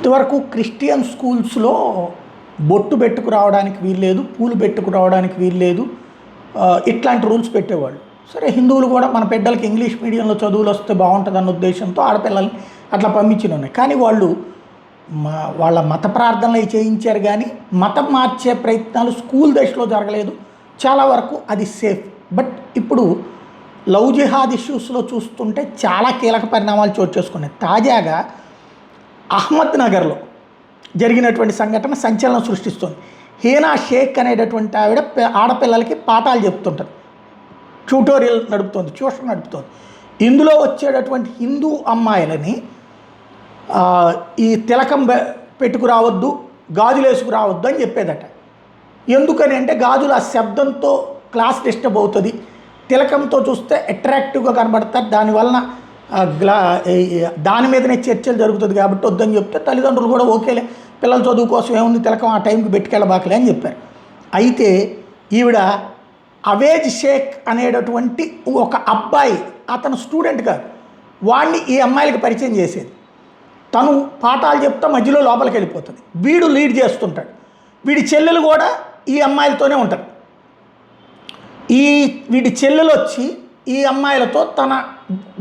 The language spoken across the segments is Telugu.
ఇదివరకు క్రిస్టియన్ స్కూల్స్లో బొట్టు పెట్టుకు రావడానికి వీల్లేదు, పూలు పెట్టుకు రావడానికి వీల్లేదు, ఇట్లాంటి రూల్స్ పెట్టేవాళ్ళు. సరే, హిందువులు కూడా మన బిడ్డలకి ఇంగ్లీష్ మీడియంలో చదువులు వస్తే బాగుంటుంది అన్న ఉద్దేశంతో ఆడపిల్లల్ని అట్లా పంపించిన ఉన్నాయి. కానీ వాళ్ళు వాళ్ళ మత ప్రార్థనలు చేయించారు, కానీ మతం మార్చే ప్రయత్నాలు స్కూల్ దశలో జరగలేదు. చాలా వరకు అది సేఫ్. బట్ ఇప్పుడు లవ్ జిహాద్ ఇష్యూస్లో చూస్తుంటే చాలా కీలక పరిణామాలు చోటు చేసుకున్నాయి. తాజాగా అహ్మద్ నగర్లో జరిగినటువంటి సంఘటన సంచలనం సృష్టిస్తుంది. హీనా షేక్ అనేటటువంటి ఆవిడ ఆడపిల్లలకి పాఠాలు చెప్తుంటుంది, ట్యూటోరియల్ నడుపుతుంది, ట్యూషన్ నడుపుతుంది. ఇందులో వచ్చేటటువంటి హిందూ అమ్మాయిలని ఈ తిలకం పెట్టుకురావద్దు, గాజులు వేసుకురావద్దు అని చెప్పేదట. ఎందుకని అంటే గాజులు ఆ శబ్దంతో క్లాస్ డిస్టర్బ్ అవుతుంది, తిలకంతో చూస్తే అట్రాక్టివ్గా కనబడతారు, దానివలన దాని మీదనే చర్చలు జరుగుతుంది కాబట్టి వద్దని చెప్తే తల్లిదండ్రులు కూడా ఓకేలే, పిల్లల చదువు కోసం ఏముంది తిలకం ఆ టైంకి పెట్టుకెళ్ళబాకలే అని చెప్పారు. అయితే ఈవిడ అవేజ్ షేక్ అనేటటువంటి ఒక అబ్బాయి, అతను స్టూడెంట్ కాదు, వాడిని ఈ అమ్మాయిలకి పరిచయం చేసేది. తను పాఠాలు చెప్తా మధ్యలో లోపలికి వెళ్ళిపోతుంది, వీడు లీడ్ చేస్తుంటాడు. వీడి చెల్లెలు కూడా ఈ అమ్మాయిలతోనే ఉంటారు. వీడి చెల్లెలు వచ్చి ఈ అమ్మాయిలతో తన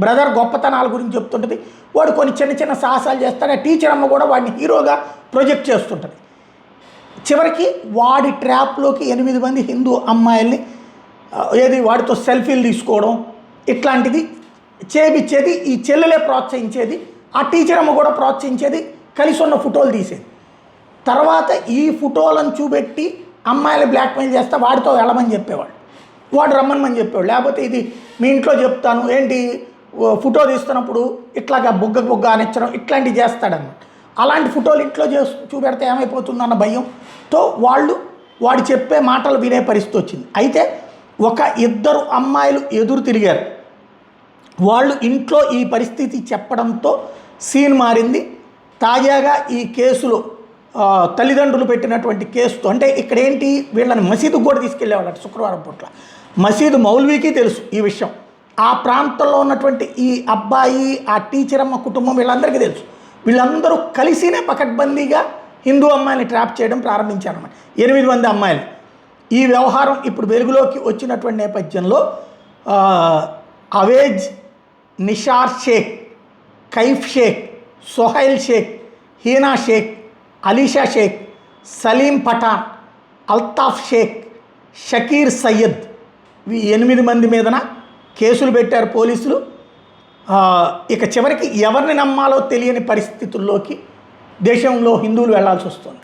బ్రదర్ గొప్పతనాల గురించి చెప్తుంటుంది. వాడు కొన్ని చిన్న చిన్న సాహసాలు చేస్తాడు. ఆ టీచర్ అమ్మ కూడా వాడిని హీరోగా ప్రొజెక్ట్ చేస్తుంటుంది. చివరికి వాడి ట్రాప్లోకి 8 మంది హిందూ అమ్మాయిల్ని వాడితో సెల్ఫీలు తీసుకోవడం ఇట్లాంటిది చేపించేది ఈ చెల్లెలే ప్రోత్సహించేది. ఆ టీచర్ అమ్మ కూడా ప్రోత్సహించేది, కలిసి ఉన్న ఫోటోలు తీసేది. తర్వాత ఈ ఫోటోలను చూపెట్టి అమ్మాయిలు బ్లాక్మెయిల్ చేస్తే వాడితో వెళ్ళమని చెప్పేవాడు, వాడు రమ్మని చెప్పేవాడు. లేకపోతే ఇది మీ ఇంట్లో చెప్తాను, ఏంటి ఫోటో తీస్తున్నప్పుడు ఇట్లాగా బుగ్గ అనిచ్చడం ఇట్లాంటివి చేస్తాడన్నమాట. అలాంటి ఫోటోలు ఇంట్లో చూపెడితే ఏమైపోతుందన్న భయంతో వాడు చెప్పే మాటలు వినే పరిస్థితి వచ్చింది. అయితే ఒక 2 అమ్మాయిలు ఎదురు తిరిగారు. వాళ్ళు ఇంట్లో ఈ పరిస్థితి చెప్పడంతో సీన్ మారింది. తాజాగా ఈ కేసులో తల్లిదండ్రులు పెట్టినటువంటి కేసుతో, అంటే ఇక్కడ ఏంటి, వీళ్ళని మసీదుకు కూడా తీసుకెళ్ళేవాళ్ళట శుక్రవారం పూట్ల. మసీదు మౌల్వీకి తెలుసు ఈ విషయం, ఆ ప్రాంతంలో ఉన్నటువంటి ఈ అబ్బాయి, ఆ టీచర్ అమ్మ కుటుంబం వీళ్ళందరికీ తెలుసు. వీళ్ళందరూ కలిసినే పకడ్బందీగా హిందూ అమ్మాయిని ట్రాప్ చేయడం ప్రారంభించారన్నమాట. 8 మంది అమ్మాయిలు. ఈ వ్యవహారం ఇప్పుడు వెలుగులోకి వచ్చినటువంటి నేపథ్యంలో అవేజ్, నిషార్ షేక్, కైఫ్ షేక్, సోహైల్ షేక్, హీనా షేక్, అలీషా షేక్, సలీం పఠాన్, అల్తాఫ్ షేక్, షకీర్ సయ్యద్, ఈ 8 మంది మీదన కేసులు పెట్టారు పోలీసులు. ఇక చివరికి ఎవరిని నమ్మాలో తెలియని పరిస్థితుల్లోకి దేశంలో హిందువులు వెళ్లాల్సి వస్తుంది.